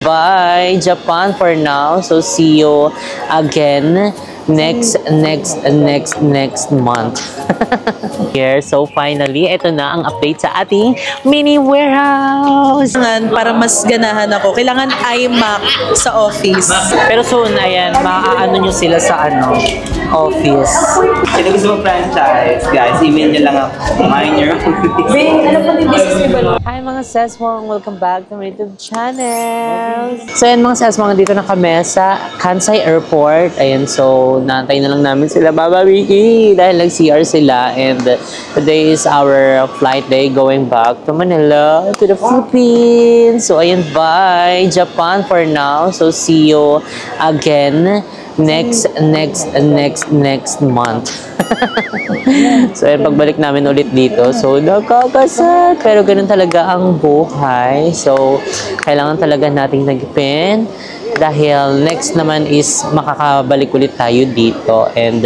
Bye, Japan for now. So see you again next month. Here, so finally, ito na ang update sa ating mini warehouse. Para mas ganahan ako, kailangan iMac sa office. Pero soon, ayan, maaano nyo sila sa office. Sino gusto mo franchise, guys? Email nyo lang ako. Mind your own. Ano pa yung business ni Balong? Hi mga Seswang! Welcome back to my YouTube channel! So yan mga Seswang, dito na kami sa Kansai Airport. Ayan, so naantay na lang namin sila, Baba Vicky! Dahil nag-CR sila and today is our flight day going back to Manila, to the Philippines. So ayan, bye! Japan for now. So see you again next month. So ayan, pagbalik namin ulit dito, so nakakasad, pero ganun talaga ang buhay. So kailangan talaga nating nagipin dahil next naman is makakabalik ulit tayo dito. And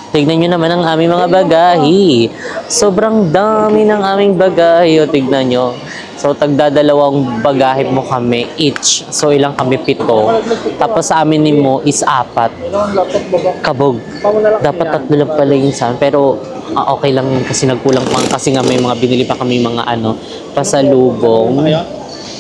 tignan nyo naman ang aming mga bagahe. Sobrang dami ng aming bagahe. O, tignan nyo. So, tagdadalawang bagahe mo kami each. So, ilang kami? 7. Tapos sa amin ni mo is 4. Kabog. Dapat 3 lang pala yun sa amin. Pero, okay lang kasi nagkulang pa. Kasi nga may mga binili pa kami mga pasalubong.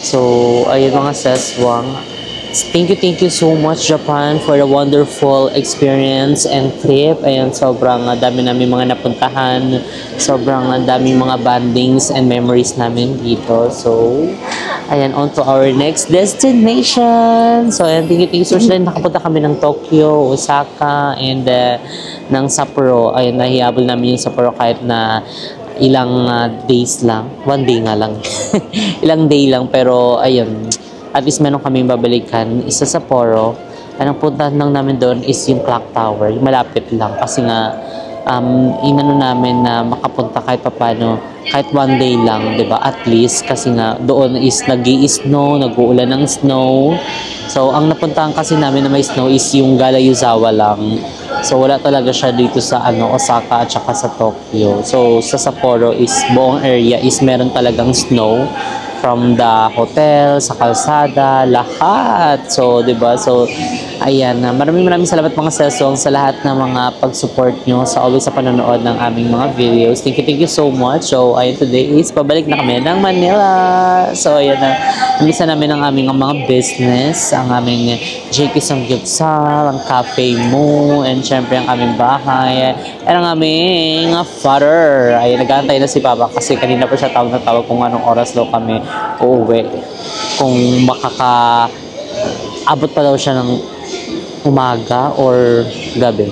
So, ayun mga Seswang. Thank you so much Japan for a wonderful experience and trip. Ayan, sobrang dami namin mga napuntahan. Sobrang dami mga bondings and memories namin dito. So, ayan, on to our next destination. So, ayan, thank you so much. Nakapunta kami ng Tokyo, Osaka, and ng Sapporo. Ayan, nahihabol namin yung Sapporo kahit na ilang days lang. 1 day nga lang. Ilang day lang, pero ayun, at least meron kaming babalikan. Isa sa Sapporo. Anong puntahan lang namin doon is yung Clock Tower. Malapit lang. Kasi nga, inano namin na makapunta kahit papano, kahit 1 day lang, di ba? At least, kasi nga, doon is nag-i-snow, nag-uulan ng snow. So, ang napuntahan kasi namin na may snow is yung Galayuzawa lang. So, wala talaga siya dito sa Osaka at saka sa Tokyo. So, sa Sapporo is, buong area is meron talagang snow. From the hotel, sa kalsada, lahat. So, diba? So, ayan. Maraming salamat mga Seswang sa lahat ng mga pag-support nyo sa always sa panonood ng aming mga videos. Thank you so much. So, ayan, today is pabalik na kami ng Manila. So, ayan na. Namisa namin ang aming mga business, ang aming JK Samgyupsal, ang cafe mo, and syempre ang aming bahay, and ang aming father. Ayan, nag-aantay na si Papa kasi kanina pa siya tawag kung anong oras daw kami uuwi. Kung makaka-abot pa daw siya ng umaga or gabi.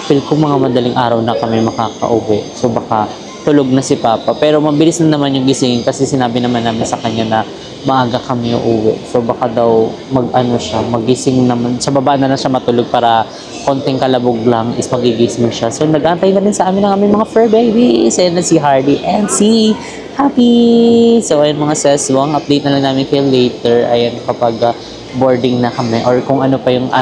Feel ko mga madaling araw na kami makaka-uwi. So baka tulog na si Papa. Pero mabilis na naman yung gising kasi sinabi naman namin sa kanya na maaga kami uuwi. So baka daw magising naman. Sa baba na lang siya matulog para konting kalabog lang is magigising siya. So nag-aantay na rin sa amin ng aming mga fur babies. Ayan na si Hardy and si Happy. So ayun mga Seswang, update na lang namin kayo later. Ayan, kapag boarding na kami or kung ano pa yung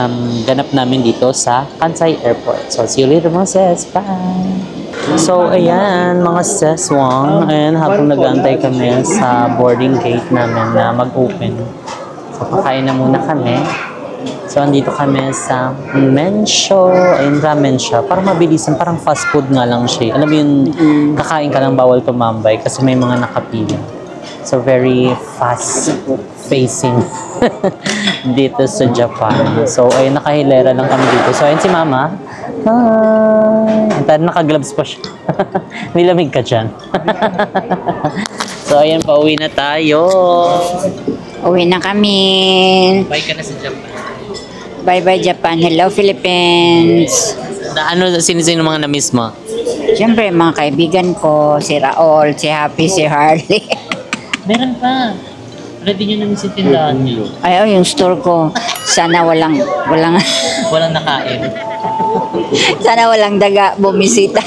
ganap namin dito sa Kansai Airport. So see you later mga Ses. Bye! So ayan mga Seswang, ayan, habang nag-aantay kami sa boarding gate namin na mag-open. So kakain na muna kami. So andito kami sa Mensho. Ayun, ramen siya. Parang mabilisan, parang fast food nga lang siya. Alam mo yun, kakain ka lang, bawal tumambay kasi may mga nakapila. So very fast facing dito sa Japan. So ayun, nakahilera lang kami dito. So ayun si Mama. Hi! Tara, naka-gloves pa siya. Nilamig ka dyan. So ayun, pauwi na tayo. Uwi na kami. Bye ka na sa Japan. Bye-bye Japan. Hello Philippines. Sino-sino mga na-miss mo? Siyempre, mga kaibigan ko, si Raul, si Happy, si Harley. Meron pa. Ready nyo namin sa tindahan nyo. Ay, yung store ko. Sana walang Walang nakain. sana walang daga bumisita.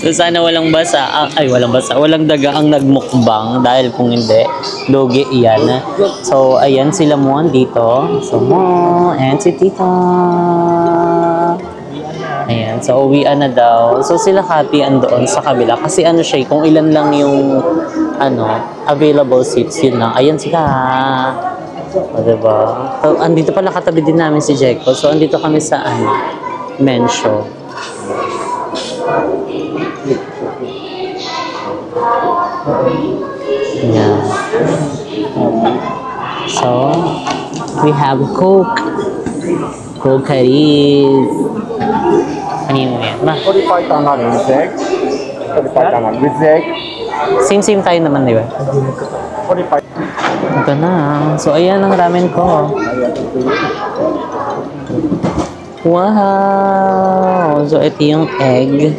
So sana walang basa. Walang daga ang nagmukbang dahil kung hindi, lugi iyan. So ayan sila mo dito. So mo and si Tita. Ayan, so uwian na daw. So sila happy andoon sa kabila kasi ano siya, kung ilan lang yung available seats, yun lang. Ayan sila. O, diba? So, andito pala katabi din namin si Jeko. So, andito kami sa, men's show. Yeah. So, we have Coke. Coke Haris. Kanino yan? 45 tangan with Zek. 45 tangan with Zek. Same tayo naman, di ba? 45. Ito na. So, ayan ang ramen ko. Wow! So, ito yung egg.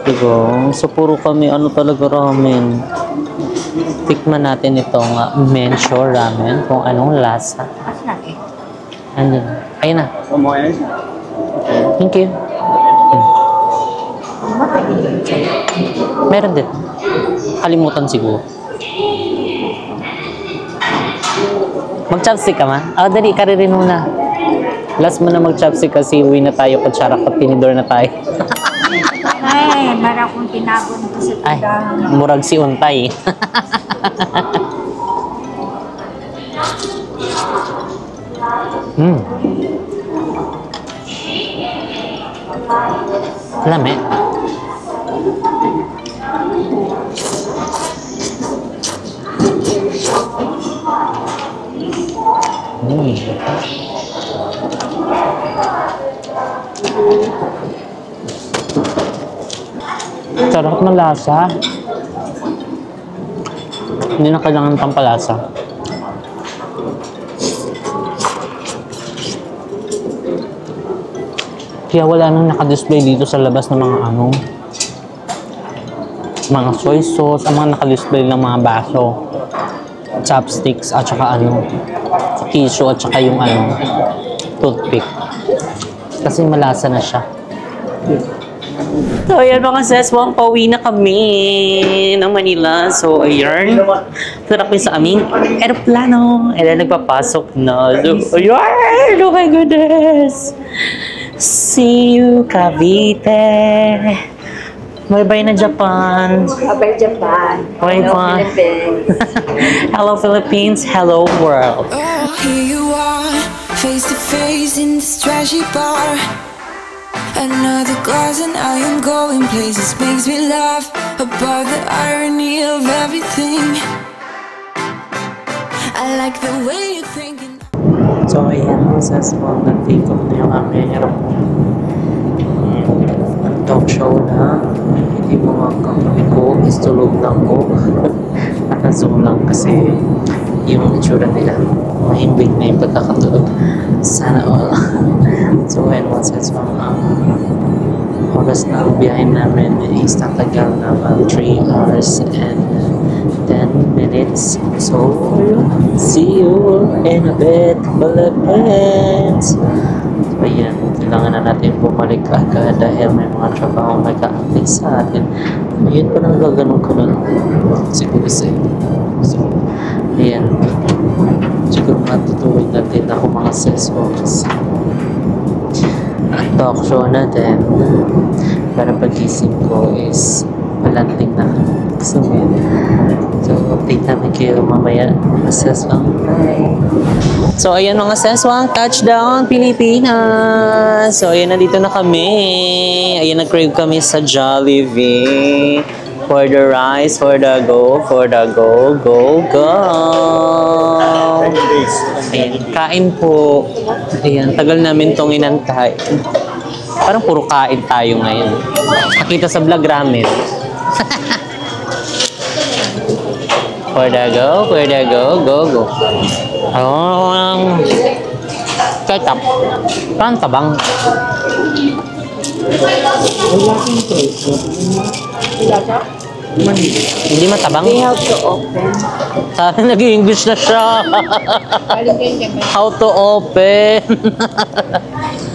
Diba? So, puro kami, talaga ramen. Tikman natin itong Mensho ramen, kung anong lasa. Ano? Ayun na. Thank you. Meron din. Kalimutan siguro. Mag-chopstick ka ma? Dali, karirin muna. Last mo na mag-chopstick kasi uwi na tayo, kutsara at tinidor na tayo. Ay, mara kong tinagon ko sa Ay, tindahan. murag si Untay. Lame. Sarap ng lasa. Hindi na kailangan pampalasa. Kaya wala nang naka-display dito sa labas ng mga mga soy sauce, ang mga naka-display ng mga baso, chopsticks, at saka tissue, at saka yung toothpick. Kasi malasa na siya. So, ayan mga seswang, pauwi na kami ng Manila. So, ayan. Tara kami sa aming aeroplano. And then, nagpapasok na. So, ayan! Oh my goodness! See you, Cavite! Bye-bye na Japan! Bye Japan. Bye-bye! Hello, Philippines! Hello, world! Oh, here you are, face to face in this trashy bar. Another glass and I am going places. Makes me laugh about the irony of everything. I like the way you're thinking. So, ayan, sa small nag-take off na yung aming talk show na hindi mo kami ko, is tulog lang ko. Naka-zoom lang kasi yung itsura nila. Mahimbing na yung pagkakatulog. Sana all. So, ayan, once it's oras na ang biyahe namin is tatagal na 3 hours and 10 minutes. So, see you in a bit, Philippines! So, ayan, kailangan na natin bumalik agad dahil may mga trabaho mag-a-apply sa atin. Ayun pa nang gaganong ko na siguro sa inyo. So, ayan. Siguro matutuloy natin ako mga sessions. At talk show natin para pagising ko is palanting na. So, update namin kayo mamaya. Seswang. So, ayan mga seswang. Touchdown, Pilipinas! So, ayan, nandito na kami. Ayan, nag-crave kami sa Jollibee. For the rice, for the go, go! Ayan, kain po. Ayan, tagal namin tong inantay. Parang puro kain tayo ngayon. Nakita sa vlog ramen. For the go. Ketchup. Parang tabang. Hindi matabang. We have to open. Sabi nag-English na siya. How to open.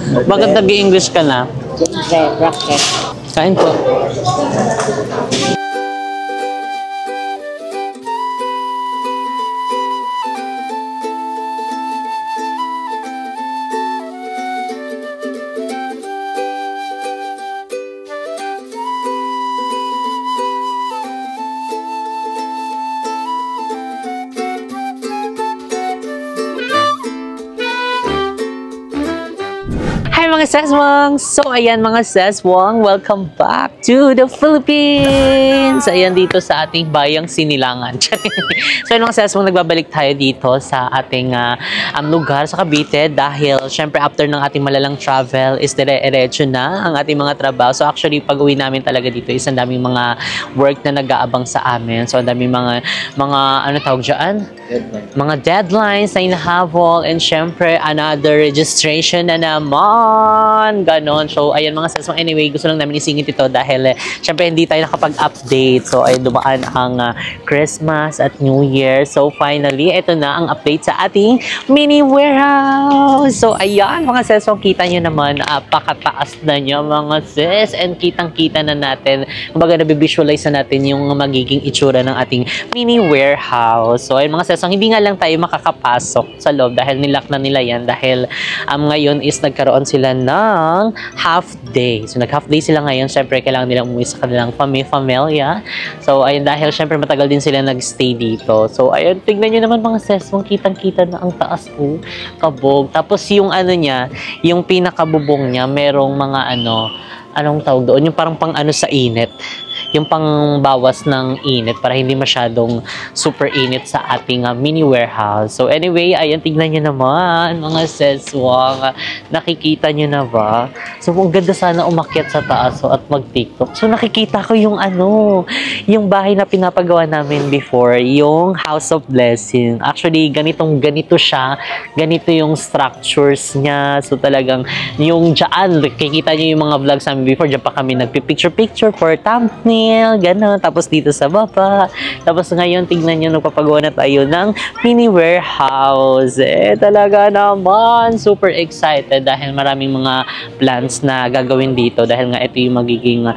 Bakit nag-English ka na? Siyempre, rocket. Kain po. Hi mga seswang! So ayan mga seswang, welcome back to the Philippines! Ayan dito sa ating bayang Sinilangan. So ayan mga seswang, nagbabalik tayo dito sa ating lugar sa Cavite dahil syempre after ng ating malalang travel is dire-erecho na ang ating mga trabaho. So actually pag uwi namin talaga dito is ang daming mga work na nag-aabang sa amin. So ang daming mga ano tawag dyan? Mga deadlines na inahabol and syempre another registration na naman. Ganon. So, ayan mga seswang. Anyway, gusto lang namin isingit ito dahil syempre hindi tayo nakapag-update. So, ay dumaan ang Christmas at New Year. So, finally, ito na ang update sa ating mini warehouse. So, ayan mga seswang. Kita nyo naman, napakataas na nyo mga sis. And kitang-kita na natin. Kumbaga, nabivisualize na natin yung magiging itsura ng ating mini warehouse. So, ayan mga seswang. Hindi nga lang tayo makakapasok sa loob dahil nilock na nila yan dahil ngayon is nagkaroon sila ng half day. So nag-half day sila ngayon. Syempre kailangan nilang umuwi sa kanilang pamilya. So ayun, dahil syempre matagal din sila nag-stay dito. So ayun, tignan nyo naman mga seswang, kitang-kita na ang taas ko, kabog. Tapos yung ano niya, yung pinakabubong niya, merong mga anong tawag doon? Yung parang pang sa init. Yung pangbawas ng init para hindi masyadong super init sa ating mini warehouse. So anyway, ayan, tignan nyo naman mga seswang. Nakikita nyo na ba? So kung ganda sana umakyat sa taas at mag-TikTok. So nakikita ko yung yung bahay na pinapagawa namin before, yung House of Blessing. Actually, ganito siya. Ganito yung structures niya. So talagang yung dyan, kikita nyo yung mga vlogs namin before. Dyan pa kami nagpipicture-picture for thumbnail. Gano'n. Tapos dito sa baba. Tapos ngayon, tignan nyo, nagpapagawa na tayo ng mini warehouse. Talaga naman, super excited dahil maraming mga plans na gagawin dito dahil nga ito yung magiging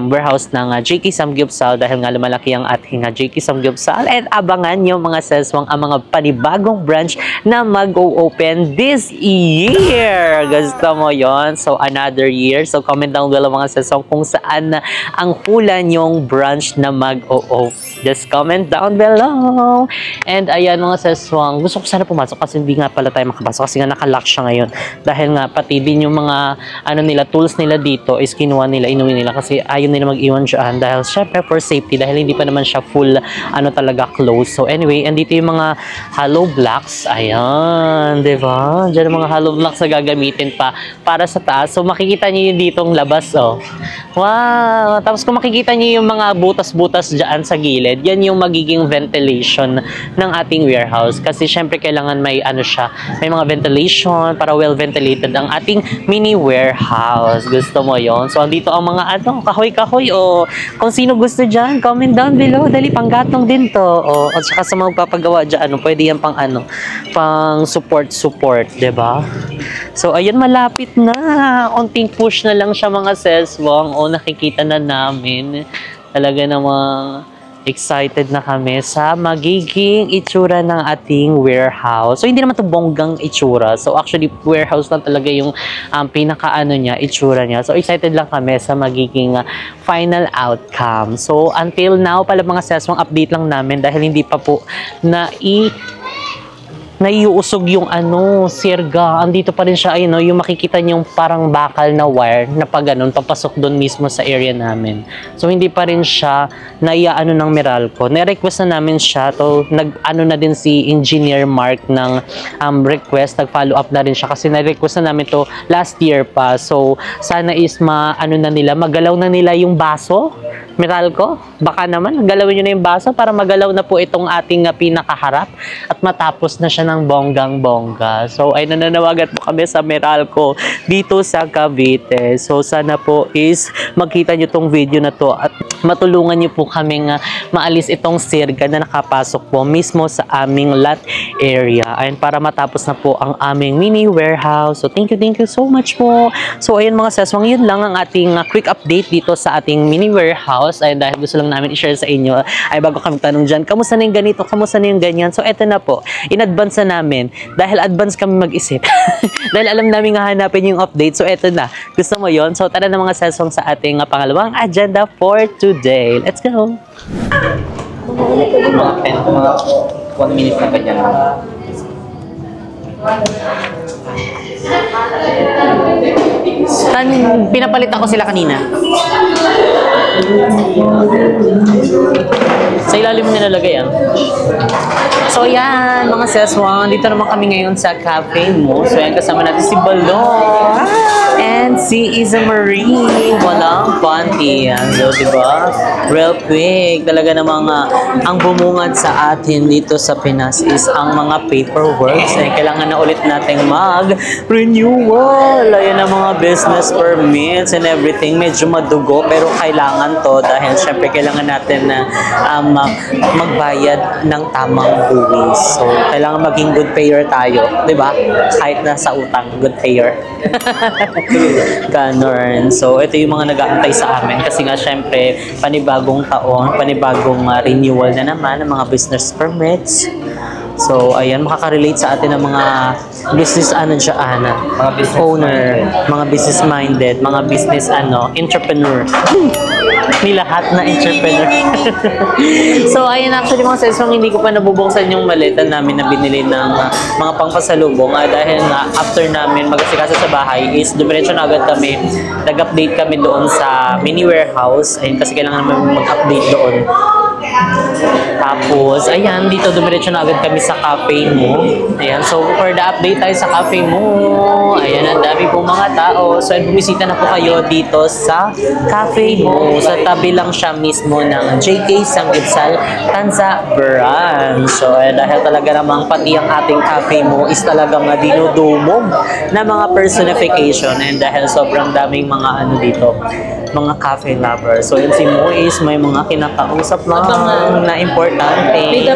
warehouse ng JK Samgyupsal dahil nga lumalaki ang ating JK Samgyupsal. And abangan nyo mga seswang ang mga panibagong branch na mag-open this year. Gusto mo yon? So, another year. So, comment down below mga seswang kung saan ang hula yung branch na mag-o-off. Just comment down below. And ayan mga seswang, gusto ko sana pumasok kasi hindi nga pala tayo makapasok kasi nga nakalock siya ngayon. Dahil nga pati din yung mga tools nila dito is kinuha nila, inuwi nila kasi ayaw nila mag-iwan dyan dahil syempre for safety dahil hindi pa naman siya full talaga close. So anyway, andito yung mga hollow blocks. Ayan, diba? Diyan yung mga hollow blocks na gagamitin pa para sa taas. So makikita niyo yung ditong labas, oh. Wow! Tapos kung makikita niyo yung mga butas-butas dyan sa gilid, yan yung magiging ventilation ng ating warehouse. Kasi syempre kailangan may may mga ventilation para well ventilated ang ating mini warehouse. Gusto mo yon? So andito ang mga kahoy-kahoy o kung sino gusto dyan, comment down below. Dali, panggatong din to. O at saka sa mga papagawa dyan, pwede yan pang pang support, diba? So ayan, malapit na. Onting push na lang siya mga seswang. O nakikita na namin. Talaga namang excited na kami sa magiging itsura ng ating warehouse. So, hindi naman ito bonggang itsura. So, actually, warehouse lang talaga yung niya, itsura niya. So, excited lang kami sa magiging final outcome. So, until now, pala mga seswang update lang namin dahil hindi pa po naiuusog yung sirga. Andito pa rin siya, yung makikita niyong parang bakal na wire na papasok doon mismo sa area namin. So, hindi pa rin siya ng Meralco. Na-request na namin siya. So, na din si Engineer Mark ng request. Nag-follow up na rin siya kasi na-request na namin to last year pa. So, sana is magalaw na nila yung baso. Meralco, baka naman, galawin nyo na yung baso para magalaw na po itong ating pinakaharap at matapos na siya ng bonggang-bongga. So, ay nananawagan po kami sa Meralco dito sa Cavite. So, sana po is makita nyo tong video na to at matulungan nyo po kaming maalis itong sirga na nakapasok po mismo sa aming lot area. Ayun, para matapos na po ang aming mini warehouse. So, thank you so much po. So, ayun mga seswang, yun lang ang ating quick update dito sa ating mini warehouse. Ayun, dahil gusto lang namin i-share sa inyo, ay bago kami tanong dyan, kamusta na yung ganito, kamusta na yung ganyan. So, eto na po, in-advance na namin, dahil advance kami mag-isip. Dahil alam namin nga hanapin yung update. So, eto na. Gusto mo yon? So, tara na mga seswang sa ating pangalawang agenda for today. Let's go! Mga 1 minute na ganyan. Pinapalit ako sila kanina. Sa ilalim mo nilalagay yan. So yan, mga seswang, dito naman kami ngayon sa cafe mo. So yan, kasama natin si Balong and si Isa Marie. Walang panty yan. So, diba? Real quick. Talaga namang ang bumungad sa atin dito sa Pinas is ang mga paperworks. Eh, kailangan na ulit nating mag-renewal. Ayan ang mga business permits and everything. Medyo madugo pero kailangan to dahil syempre kailangan natin na magbayad ng tamang buwis. So, kailangan maging good payer tayo. Diba? Kahit na sa utang, good payer. Ganon. So, ito yung mga nag-aantay sa amin kasi nga syempre panibagong taon, panibagong renewal na naman ng mga business permits. So, ayan, makaka-relate sa atin ng mga business Mga business owner, mga business-minded, mga business entrepreneur. May lahat na entrepreneur. So, ayun, actually mga sesong hindi ko pa nabubuksan yung maleta namin na binili ng mga pangpasalubong dahil nga after namin mag-asikaso sa bahay is dumiretso na agad kami. Nag-update kami doon sa mini warehouse. Ayun, kasi kailangan namin mag-update doon. Tapos, ayan, dito dumiretso na agad kami sa cafe mo. Ayan, so for the update tayo sa cafe mo. Ayan, ang dami pong mga tao. So, bumisita na po kayo dito sa cafe mo. Sa tabi lang siya mismo ng JK Samgyeopsal Tanza Brand. So, dahil talaga namang pati ang ating cafe mo is talagang dinudumog na mga personification. And dahil sobrang daming mga dito, mga cafe lovers. So, yun si Mo is may mga kinakausap lang na importante.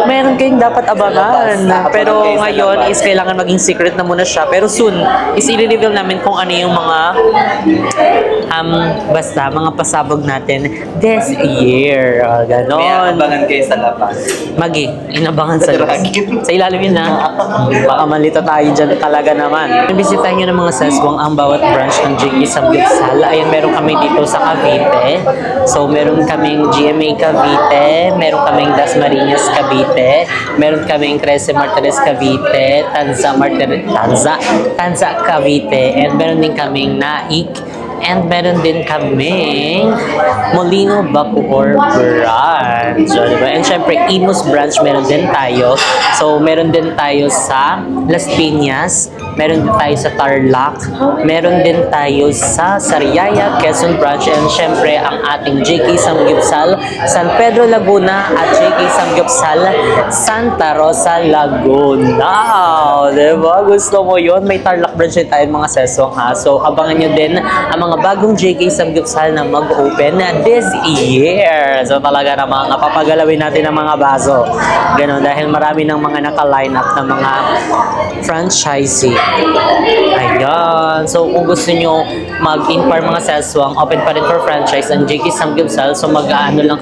Meron kayong dapat abangan. Pero ngayon is kailangan maging secret na muna siya. Pero soon is i-reveal namin kung ano yung mga basta mga pasabog natin this year. Ganon. May abangan kayo sa labas. Inabangan sa labas. Sa ilalim yun baka malito tayo dyan talaga naman. Bisitahin nyo ng mga seswang ang bawat branch ng JK Samgyeopsal. Ayan, meron kami dito sa Cavite. So, meron kaming GMA Cavite, meron kaming Dasmariñas Cavite, meron kaming Trece Martires Cavite, Tanza Cavite, and meron din kaming Naik, and meron din kaming Molino Bacoor branch. So, diba? And syempre, Imus branch meron din tayo. So, meron din tayo sa Las Piñas, meron din tayo sa Tarlac, meron din tayo sa Sariaya, Quezon branch, and syempre, ang ating JK Samgyeopsal San Pedro Laguna at JK Samgyeopsal Santa Rosa Laguna. Diba? Gusto mo yun? May Tarlac branch din tayo mga sesong ha. So, abangan nyo din ang mga bagong JK Samgyeopsal na mag-open this year. So, talaga namang papagalawin natin ang mga baso. Ganon, dahil marami ng mga naka-line up na mga franchisee. Ayan. So, kung gusto nyo mag-inquire mga seswang, open pa rin for franchise ang JK Samgyeopsal. So, mag-email lang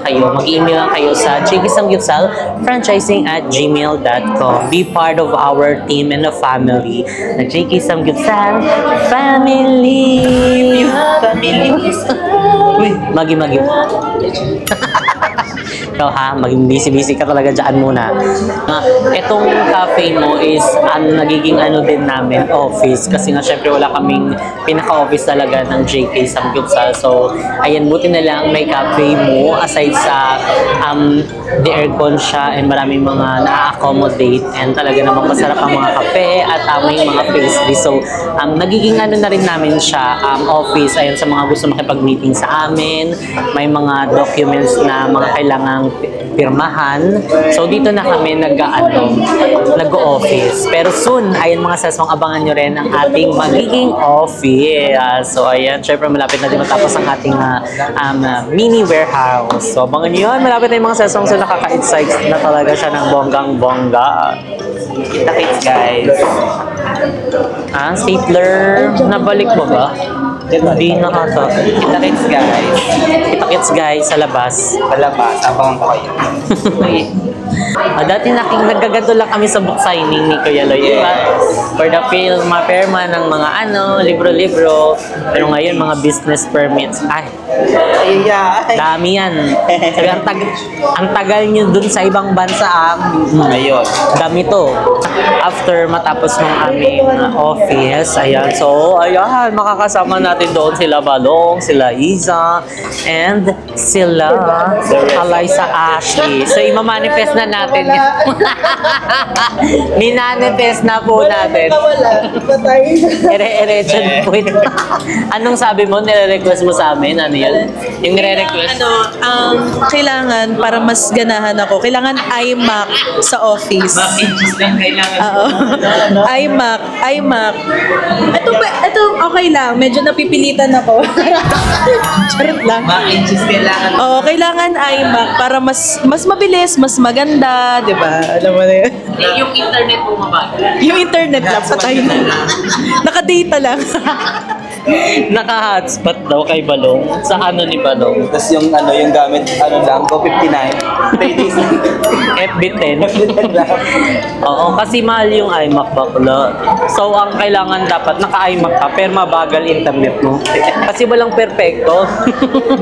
kayo sa jksamgyeopsalfranchising@gmail.com. Be part of our team and a family. Na JK Samgyeopsal Family. Uy, magi. Ikaw ha, maging busy ka talaga dyan muna. Itong cafe mo is nagiging din namin, office. Kasi nga syempre wala kaming pinaka-office talaga ng JK Samgyeopsal. So, ayan, buti na lang may cafe mo aside sa the aircon siya and maraming mga na-accommodate and talaga namang masarap ang mga kape at may mga pastry. So, nagiging na rin namin siya, office. Ayan, sa mga gusto makipag-meeting sa amin, may mga documents na mga kailangang pirmahan. So, dito na kami nag-office. Pero soon, ayan mga seswang, abangan nyo rin ang ating magiging office. So, ayan, syempre malapit na din matapos ang ating mini warehouse. So, abangan nyo yun. Malapit na yung mga seswang, so nakaka-excite na talaga siya ng bonggang-bongga. Kita-kits guys. Stapler. Nabalik mo ba? Hindi na ata. Kita-kits guys. Kita-kits guys sa labas. Sa labas. Abangan ko kayo. Dati nagkaganto lang kami sa book signing ni Kuya Loy, di ba? For the film, firma ng mga libro-libro. Pero ngayon, mga business permits. Ay, dami yan. Sabi, ang tagal nyo dun sa ibang bansa, Ayun. dami to. After matapos ng aming office, ayan. So, ayan, makakasama natin doon sila Balong, sila Iza, and sila Alaysa Ashley. So, imamanifest na natin yan. Minanifest na po natin. Ere-erection po ito. Anong sabi mo? Nire-request mo sa amin? Ano yun? Yung nire-request? Kailangan, para mas ganahan ako, kailangan iMac sa office. Oo. iMac. Ito okay lang. Medyo napipilitan ako. Charot lang. Mac and cheese kailangan. Oo, kailangan iMac para mas mabilis, mas maganda, di ba? Alam mo na yun. Yung internet po mabagal. Yung internet lang, patay na. Nakadata lang. Naka-hotspot daw kay Balong. Sa ano ni Balong? Tapos yung gamit, lang, ko 59. 3 days. FB10. Oo, kasi mahal yung iMac bakla. So, ang kailangan dapat naka-iMac ka, pero mabagal internet mo. Kasi walang perfecto.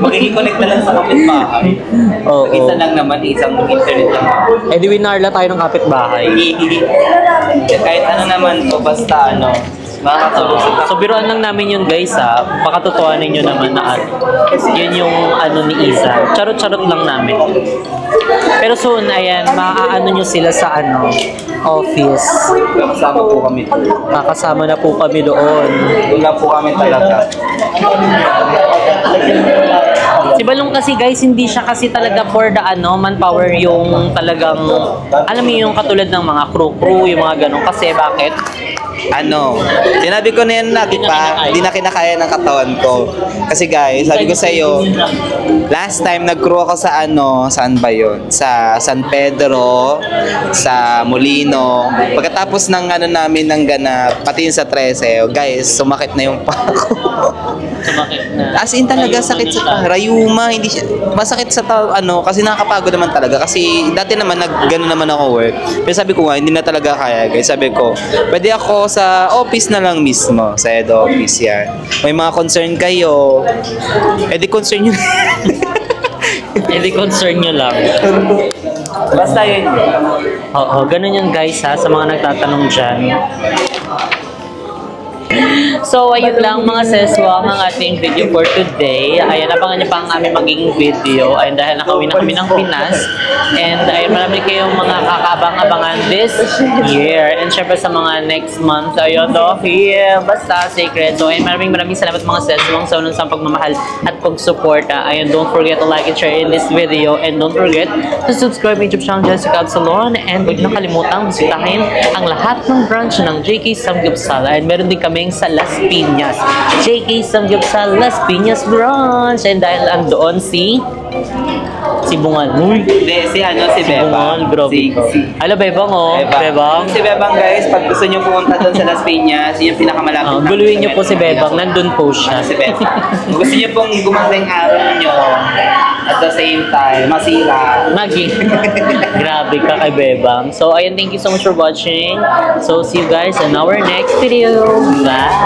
Magkikiconnect na lang sa kapitbahay. Oo. Isa lang naman, isang internet lang. Eh di winarla tayo ng kapitbahay. Kahit ano naman po, basta makakatulog sa So, biruan lang namin yun guys baka tutuanin nyo naman na yun yung ni Isa. Charot-charot lang namin. Pero soon, ayan, maaano nyo sila sa office. kasama po kami. Kakasama na po kami doon. Doon lang po kami talaga. Si Balong kasi guys, hindi siya kasi talaga for the manpower yung talagang, alam mo yung katulad ng mga crew, yung mga ganun. Kasi bakit? Sinabi ko na yan lagi pa, hindi na kinakaya ng katawan ko. Kasi guys, sabi ko sa iyo, last time nag-crew ako sa saan ba yun? Sa San Pedro, sa Molino. Pagkatapos ng namin ng ganap, pati yun sa 13, guys, sumakit na yung paa ko. Sumakit na. As in talaga sakit sa paa. Rayuma, hindi siya, masakit sa kasi nakakapagod naman talaga. Kasi dati naman, gano'n naman ako work. Pero sabi ko nga, hindi na talaga kaya guys. Sabi ko, pwede ako sa office na lang mismo, sa head office yan. May mga concern kayo, di concern nyo. Di concern nyo lang. Basta yun. Oo, ganun yan guys sa mga nagtatanong dyan. So, ayun lang mga seswang ang ating video for today. Ayan, abangan niyo pa ang aming magiging video. Ayun, dahil nakauwi na kami ng Pinas. And ayun, marami kayong mga kakabang-abangan this year. And syempre sa mga next month, ayun, basta secret. So, ayun, maraming salamat mga seswang sa unang sa pagmamahal at pagsuporta. Ayun, don't forget to like and share in this video. And don't forget to subscribe to YouTube channel Jessica Absalon. And huwag nang kalimutang bisitahin ang lahat ng branch ng JK Samgyupsal. And meron din kaming sa Las Piñas. JK Samgyupsal Las Piñas branch. And dahil andoon si Bungan. Hindi, si Bebang. Grabe ka. Hello, Bebang, Bebang. Si Bebang, guys, pag gusto nyo pumunta doon sa Las Piñas, yung pinakamalapit. Guluhin nyo po si Bebang. Nandun po siya. Si Bebang. Kung gusto nyo pong gumanda yung araw nyo, at the same time, masira. Grabe ka kay Bebang. So, ayun, thank you so much for watching. So, see you guys in our next video. Bye!